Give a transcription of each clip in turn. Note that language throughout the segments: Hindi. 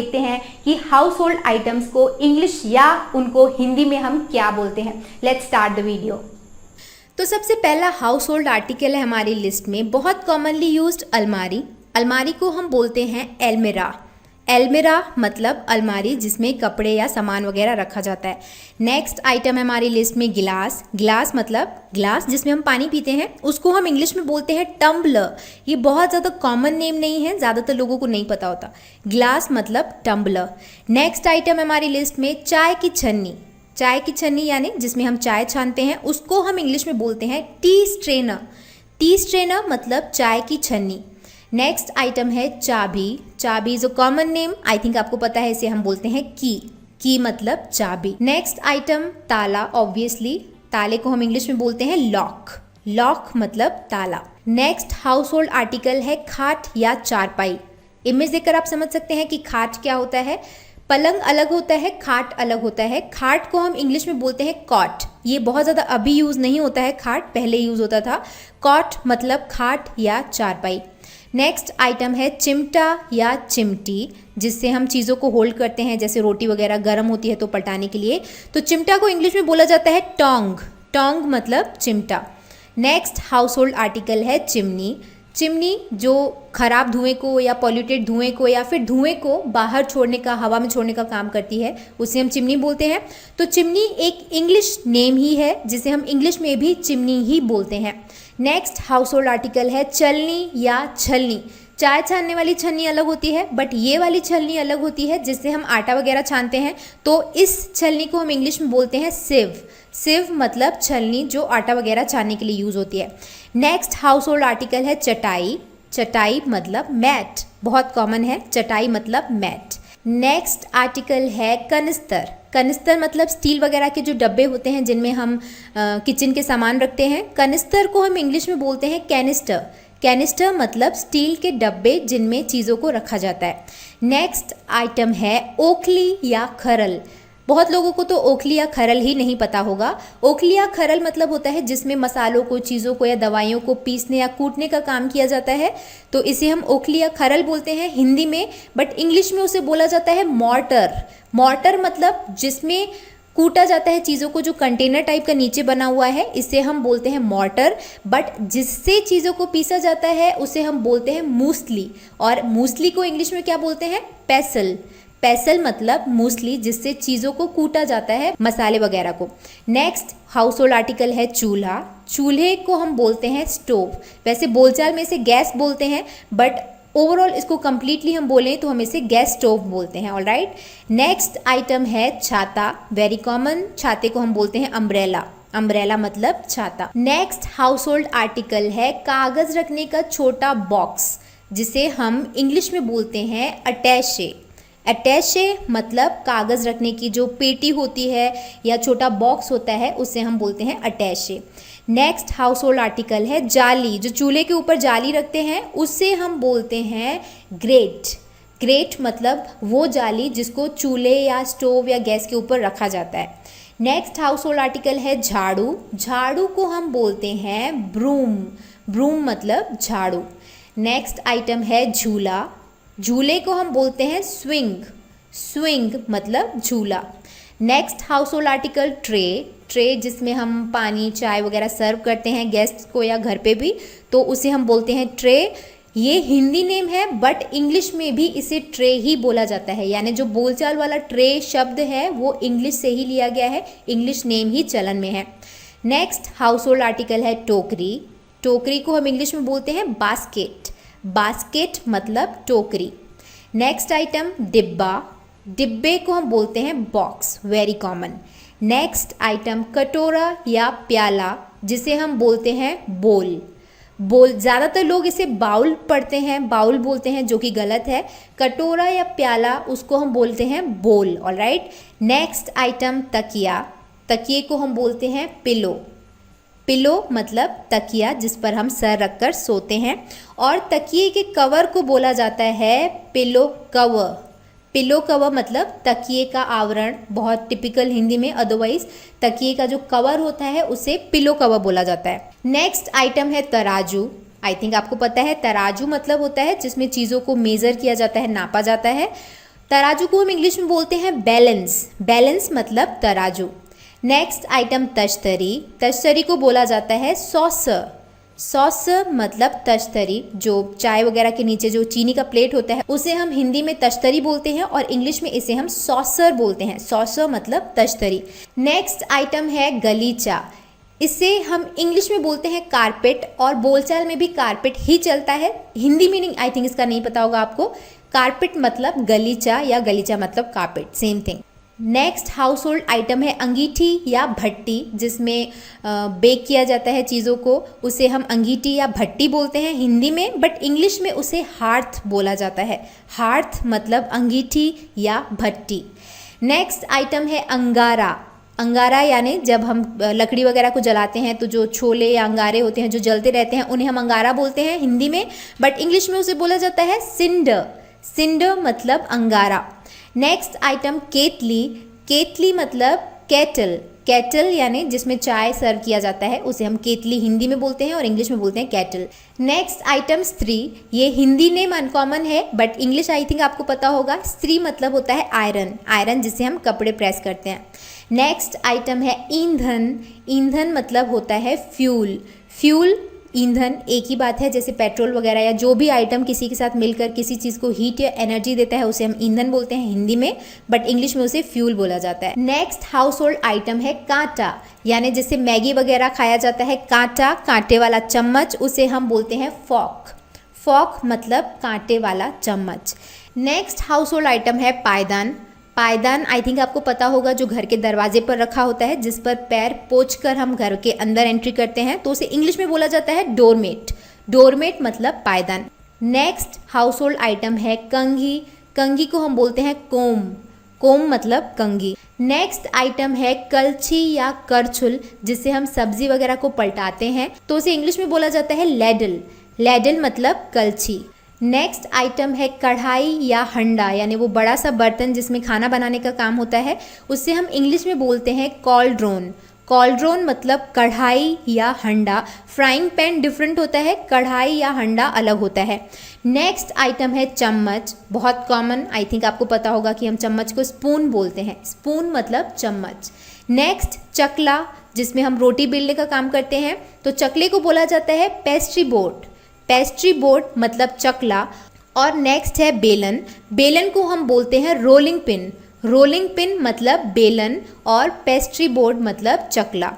देखते हैं कि हाउस होल्ड आइटम्स को इंग्लिश या उनको हिंदी में हम क्या बोलते हैं। Let's start the video. तो सबसे पहला हाउस होल्ड आर्टिकल है हमारी लिस्ट में, बहुत कॉमनली यूज्ड अलमारी। अलमारी को हम बोलते हैं एलमिरा। एलमिरा मतलब अलमारी जिसमें कपड़े या सामान वगैरह रखा जाता है। नेक्स्ट आइटम है हमारी लिस्ट में गिलास। गिलास मतलब ग्लास जिसमें हम पानी पीते हैं, उसको हम इंग्लिश में बोलते हैं टम्बलर। ये बहुत ज़्यादा कॉमन नेम नहीं है, ज़्यादातर लोगों को नहीं पता होता। ग्लास मतलब टम्बलर। नेक्स्ट आइटम है हमारी लिस्ट में चाय की छन्नी। चाय की छन्नी यानी जिसमें हम चाय छानते हैं, उसको हम इंग्लिश में बोलते हैं टी स्ट्रेनर। टी स्ट्रेनर मतलब चाय की छन्नी। नेक्स्ट आइटम है चाबी। चाबी is a common name, I think आपको पता है, इसे हम बोलते हैं की। की मतलब चाबी। नेक्स्ट आइटम ताला। ऑब्वियसली ताले को हम इंग्लिश में बोलते हैं लॉक। लॉक मतलब ताला। नेक्स्ट हाउस होल्ड आर्टिकल है खाट या चारपाई। इमेज देखकर आप समझ सकते हैं कि खाट क्या होता है। पलंग अलग होता है, खाट अलग होता है। खाट को हम इंग्लिश में बोलते हैं कॉट। ये बहुत ज़्यादा अभी यूज़ नहीं होता है, खाट पहले यूज़ होता था। कॉट मतलब खाट या चारपाई। नेक्स्ट आइटम है चिमटा या चिमटी, जिससे हम चीज़ों को होल्ड करते हैं, जैसे रोटी वगैरह गर्म होती है तो पलटाने के लिए। तो चिमटा को इंग्लिश में बोला जाता है टोंग। टोंग मतलब चिमटा। नेक्स्ट हाउस होल्ड आर्टिकल है चिमनी। चिमनी जो खराब धुएं को या पॉल्यूटेड धुएं को या फिर धुएं को बाहर छोड़ने का, हवा में छोड़ने का काम करती है, उसे हम चिमनी बोलते हैं। तो चिमनी एक इंग्लिश नेम ही है जिसे हम इंग्लिश में भी चिमनी ही बोलते हैं। नेक्स्ट हाउस होल्ड आर्टिकल है चलनी या छलनी। चाय छानने वाली छलनी अलग होती है, बट ये वाली छलनी अलग होती है जिससे हम आटा वगैरह छानते हैं। तो इस छलनी को हम इंग्लिश में बोलते हैं सिव। सिव मतलब छलनी जो आटा वगैरह छानने के लिए यूज़ होती है। नेक्स्ट हाउस होल्ड आर्टिकल है चटाई। चटाई मतलब मैट, बहुत कॉमन है, चटाई मतलब मैट। नेक्स्ट आर्टिकल है कनिस्तर। कनिस्तर मतलब स्टील वगैरह के जो डब्बे होते हैं जिनमें हम किचन के सामान रखते हैं। कनिस्तर को हम इंग्लिश में बोलते हैं कैनिस्टर। कैनिस्टर मतलब स्टील के डब्बे जिनमें चीज़ों को रखा जाता है। नेक्स्ट आइटम है ओखली या खरल। बहुत लोगों को तो ओखली या खरल ही नहीं पता होगा। ओखली या खरल मतलब होता है जिसमें मसालों को, चीज़ों को या दवाइयों को पीसने या कूटने का काम किया जाता है, तो इसे हम ओखली या खरल बोलते हैं हिंदी में, बट इंग्लिश में उसे बोला जाता है मॉर्टर। मॉर्टर मतलब जिसमें कूटा जाता है चीज़ों को, जो कंटेनर टाइप का नीचे बना हुआ है, इसे हम बोलते हैं मॉर्टर। बट जिससे चीज़ों को पीसा जाता है उसे हम बोलते हैं मूसली। और मूसली को इंग्लिश में क्या बोलते हैं? पेसल। पेसल मतलब मूसली जिससे चीज़ों को कूटा जाता है, मसाले वगैरह को। नेक्स्ट हाउस होल्ड आर्टिकल है चूल्हा। चूल्हे को हम बोलते हैं स्टोव। वैसे बोलचाल में इसे गैस बोलते हैं, बट ओवरऑल इसको कंप्लीटली हम बोलें तो हम इसे गैस स्टोव बोलते हैं। ऑलराइट। नेक्स्ट आइटम है छाता। वेरी कॉमन, छाते को हम बोलते हैं अम्ब्रेला। अम्ब्रेला मतलब छाता। नेक्स्ट हाउस होल्ड आर्टिकल है कागज़ रखने का छोटा बॉक्स, जिसे हम इंग्लिश में बोलते हैं अटैचे। अटैचे मतलब कागज़ रखने की जो पेटी होती है या छोटा बॉक्स होता है, उसे हम बोलते हैं अटैचे। नेक्स्ट हाउस होल्ड आर्टिकल है जाली। जो चूल्हे के ऊपर जाली रखते हैं उसे हम बोलते हैं ग्रेट। ग्रेट मतलब वो जाली जिसको चूल्हे या स्टोव या गैस के ऊपर रखा जाता है। नेक्स्ट हाउस होल्ड आर्टिकल है झाड़ू। झाड़ू को हम बोलते हैं ब्रूम। ब्रूम मतलब झाड़ू। नेक्स्ट आइटम है झूला। झूले को हम बोलते हैं स्विंग। स्विंग मतलब झूला। Next house hold article tray. Tray जिसमें हम पानी, चाय वगैरह सर्व करते हैं गेस्ट को या घर पे भी, तो उसे हम बोलते हैं ट्रे। ये हिंदी नेम है, बट इंग्लिश में भी इसे ट्रे ही बोला जाता है, यानी जो बोलचाल वाला ट्रे शब्द है वो इंग्लिश से ही लिया गया है, इंग्लिश नेम ही चलन में है। नेक्स्ट हाउस होल्ड आर्टिकल है टोकरी। टोकरी को हम इंग्लिश में बोलते हैं बास्केट। बास्केट मतलब टोकरी। नेक्स्ट आइटम डिब्बा। डिब्बे को हम बोलते हैं box. Very common. Next item कटोरा या प्याला, जिसे हम बोलते हैं बोल। बोल ज़्यादातर लोग इसे बाउल पढ़ते हैं, बाउल बोलते हैं, जो कि गलत है। कटोरा या प्याला उसको हम बोलते हैं बोल। ऑलराइट। नेक्स्ट आइटम तकिया। तकिए को हम बोलते हैं पिलो। पिलो मतलब तकिया जिस पर हम सर रखकर सोते हैं, और तकिए के कवर को बोला जाता है पिलो कवर। पिलो कवर मतलब तकिए का आवरण, बहुत टिपिकल हिंदी में। अदरवाइज तकिए का जो कवर होता है उसे पिलो कवर बोला जाता है। नेक्स्ट आइटम है तराजू। आई थिंक आपको पता है तराजू मतलब होता है जिसमें चीज़ों को मेज़र किया जाता है, नापा जाता है। तराजू को हम इंग्लिश में बोलते हैं बैलेंस, बैलेंस मतलब तराजू। नेक्स्ट आइटम तश्तरी, तश्तरी को बोला जाता है सॉसर, सॉसर मतलब तश्तरी। जो चाय वगैरह के नीचे जो चीनी का प्लेट होता है उसे हम हिंदी में तश्तरी बोलते हैं और इंग्लिश में इसे हम सॉसर बोलते हैं, सॉसर मतलब तश्तरी। नेक्स्ट आइटम है गलीचा, इसे हम इंग्लिश में बोलते हैं कारपेट और बोलचाल में भी कारपेट ही चलता है। हिंदी मीनिंग आई थिंक इसका नहीं पता होगा आपको। कारपेट मतलब गलीचा या गलीचा मतलब carpet, same thing. Next house hold item है अंगीठी या भट्टी, जिसमें बेक किया जाता है चीज़ों को, उसे हम अंगीठी या भट्टी बोलते हैं हिंदी में, बट इंग्लिश में उसे हार्थ बोला जाता है। हार्थ मतलब अंगीठी या भट्टी। नेक्स्ट आइटम है अंगारा, अंगारा यानी जब हम लकड़ी वगैरह को जलाते हैं तो जो छोले या अंगारे होते हैं जो जलते रहते हैं उन्हें हम अंगारा बोलते हैं हिंदी में, बट इंग्लिश में उसे बोला जाता है सिंडर, सिंडर मतलब अंगारा। नेक्स्ट आइटम केतली, केतली मतलब केटल, केटल यानी जिसमें चाय सर्व किया जाता है उसे हम केतली हिंदी में बोलते हैं और इंग्लिश में बोलते हैं केटल। नेक्स्ट आइटम स्त्री, ये हिंदी नेम अनकॉमन है बट इंग्लिश आई थिंक आपको पता होगा। स्त्री मतलब होता है आयरन, आयरन जिससे हम कपड़े प्रेस करते हैं। नेक्स्ट आइटम है ईंधन, ईंधन मतलब होता है फ्यूल, फ्यूल ईंधन एक ही बात है, जैसे पेट्रोल वगैरह या जो भी आइटम किसी के साथ मिलकर किसी चीज़ को हीट या एनर्जी देता है उसे हम ईंधन बोलते हैं हिंदी में, बट इंग्लिश में उसे फ्यूल बोला जाता है। नेक्स्ट हाउस होल्ड आइटम है कांटा, यानी जैसे मैगी वगैरह खाया जाता है कांटा, कांटे वाला चम्मच, उसे हम बोलते हैं फॉक, फॉक मतलब कांटे वाला चम्मच। नेक्स्ट हाउस होल्ड आइटम है पायदान, पायदान आई थिंक आपको पता होगा, जो घर के दरवाजे पर रखा होता है जिस पर पैर पोंछ कर हम घर के अंदर एंट्री करते हैं, तो उसे इंग्लिश में बोला जाता है डोरमेट, डोरमेट मतलब पायदान। नेक्स्ट हाउस होल्ड आइटम है कंघी, कंघी को हम बोलते हैं कोम, कोम मतलब कंघी। नेक्स्ट आइटम है कलछी या करछुल, जिससे हम सब्जी वगैरह को पलटाते हैं, तो उसे इंग्लिश में बोला जाता है लेडल, लेडल मतलब कलछी। नेक्स्ट आइटम है कढ़ाई या हंडा, यानी वो बड़ा सा बर्तन जिसमें खाना बनाने का काम होता है, उससे हम इंग्लिश में बोलते हैं कॉल्ड्रोन, कॉल्ड्रोन मतलब कढ़ाई या हंडा। फ्राइंग पैन डिफरेंट होता है, कढ़ाई या हंडा अलग होता है। नेक्स्ट आइटम है चम्मच, बहुत कॉमन, आई थिंक आपको पता होगा कि हम चम्मच को स्पून बोलते हैं, स्पून मतलब चम्मच। नेक्स्ट चकला, जिसमें हम रोटी बेलने का काम करते हैं, तो चकले को बोला जाता है पेस्ट्री बोर्ड, पेस्ट्री बोर्ड मतलब चकला। और नेक्स्ट है बेलन, बेलन को हम बोलते हैं रोलिंग पिन, रोलिंग पिन मतलब बेलन और पेस्ट्री बोर्ड मतलब चकला।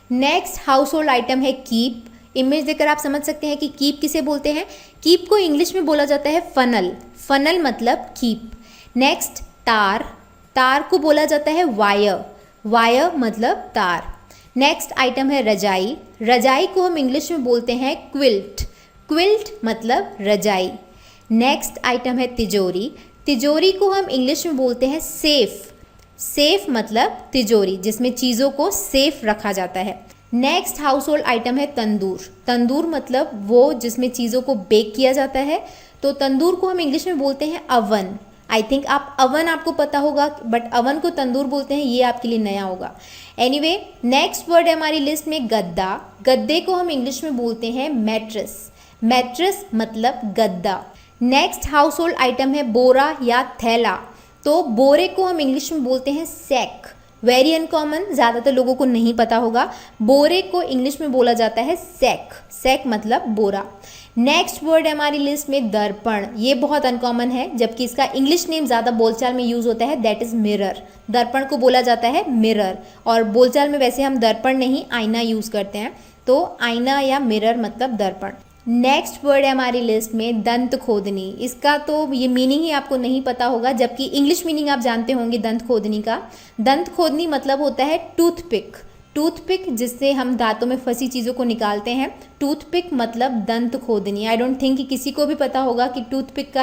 नेक्स्ट हाउस होल्ड आइटम है कीप, इमेज देखकर आप समझ सकते हैं कि कीप किसे बोलते हैं। कीप को इंग्लिश में बोला जाता है फनल, फनल मतलब कीप। नेक्स्ट तार, तार को बोला जाता है वायर, वायर मतलब तार। नेक्स्ट आइटम है रजाई, रजाई को हम इंग्लिश में बोलते हैं क्विल्ट, क्विल्ट मतलब रजाई। नेक्स्ट आइटम है तिजोरी, तिजोरी को हम इंग्लिश में बोलते हैं सेफ, सेफ मतलब तिजोरी जिसमें चीज़ों को सेफ रखा जाता है। नेक्स्ट हाउस होल्ड आइटम है तंदूर, तंदूर मतलब वो जिसमें चीज़ों को बेक किया जाता है, तो तंदूर को हम इंग्लिश में बोलते हैं अवन। आई थिंक आप अवन आपको पता होगा, बट अवन को तंदूर बोलते हैं, ये आपके लिए नया होगा। एनीवे, नेक्स्ट वर्ड है हमारी लिस्ट में गद्दा, गद्दे को हम इंग्लिश में बोलते हैं मैट्रेस, मैट्रेस मतलब गद्दा। नेक्स्ट हाउस होल्ड आइटम है बोरा या थैला, तो बोरे को हम इंग्लिश में बोलते हैं सैक, वेरी अनकॉमन, ज़्यादातर लोगों को नहीं पता होगा। बोरे को इंग्लिश में बोला जाता है सैक, सैक मतलब बोरा। नेक्स्ट वर्ड है हमारी लिस्ट में दर्पण, ये बहुत अनकॉमन है जबकि इसका इंग्लिश नेम ज़्यादा बोलचाल में यूज़ होता है, दैट इज़ मिरर। दर्पण को बोला जाता है मिरर, और बोलचाल में वैसे हम दर्पण नहीं आईना यूज़ करते हैं, तो आईना या मिरर मतलब दर्पण। नेक्स्ट वर्ड है हमारी लिस्ट में दंत खोदनी, इसका तो ये मीनिंग ही आपको नहीं पता होगा, जबकि इंग्लिश मीनिंग आप जानते होंगे दंत खोदनी का। दंत खोदनी मतलब होता है टूथपिक, टूथपिक जिससे हम दांतों में फंसी चीज़ों को निकालते हैं, टूथपिक मतलब दंत खोदनी। आई डोंट थिंक कि किसी को भी पता होगा कि टूथपिक का